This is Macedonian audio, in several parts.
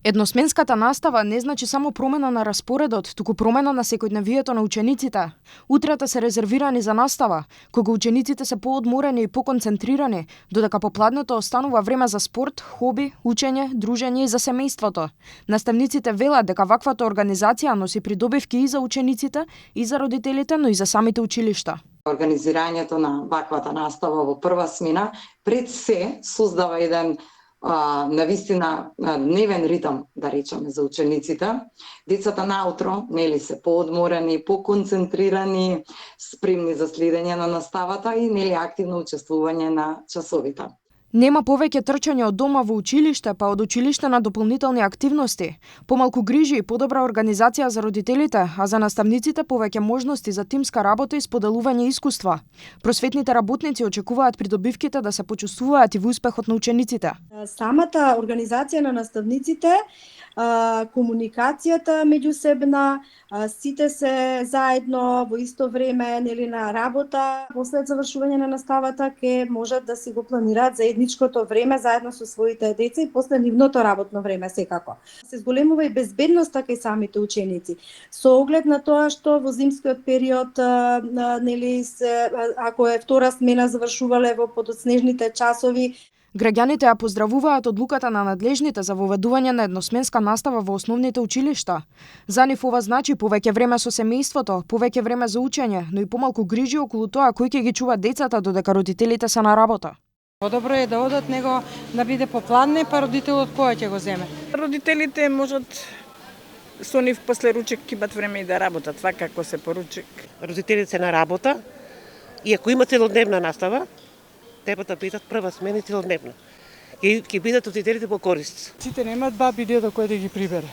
Едносменската настава не значи само промена на распоредот, туку промена на секојдневието на учениците. Утрата се резервирани за настава, кога учениците се поодморени и поконцентрирани, додека попладнето останува време за спорт, хоби, учење, дружење и за семејството. Наставниците велат дека ваквата организација носи придобивки и за учениците, и за родителите, но и за самите училишта. Организирањето на ваквата настава во прва смена пред се создава еден навистина дневен ритам, да речеме, за учениците. Децата наутро, нели се поодморени, поконцентрирани, спремни за следење на наставата и нели активно учествување на часовите. Нема повеќе трчање од дома во училиште, па од училиште на дополнителни активности. Помалку грижи и подобра организација за родителите, а за наставниците повеќе можности за тимска работа и споделување искуства. Просветните работници очекуваат придобивките да се почувствуваат и во успехот на учениците. Самата организација на наставниците, комуникацијата меѓусебна, сите се заедно во исто време, нели, на работа, после завршување на наставата ќе можат да си го планираат заедничкото време заедно со своите деца и после нивното работно време секако. Се зголемува и безбедноста кај самите ученици. Со оглед на тоа што во зимскиот период, нели, ако е втора смена завршувале во подоснежните часови. Граѓаните ја поздравуваат одлуката на надлежните за воведување на едносменска настава во основните училишта. За нив ова значи повеќе време со семејството, повеќе време за учење, но и помалку грижи околу тоа кој ќе ги чува децата додека родителите се на работа. Подобро е да одат него да биде попладне, па родителот која ќе го земе. Родителите можат со нив после ручек имат време и да работат, како се поручек. Родителите се на работа и ако има целодневна настава, треба да бидат прва смена и целодневна. Ќе бидат родителите по корист. Сите немаат баби и дедо кој да ги прибере.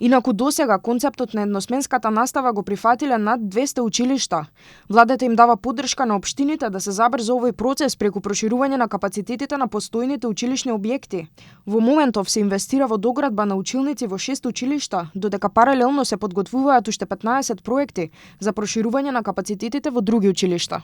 Инаку досега концептот на едносменската настава го прифатиле над 200 училишта. Владата им дава поддршка на општините да се забрза овој процес преку проширување на капацитетите на постојните училишни објекти. Во моментов се инвестира во доградба на училници во 6 училишта, додека паралелно се подготвуваат уште 15 проекти за проширување на капацитетите во други училишта.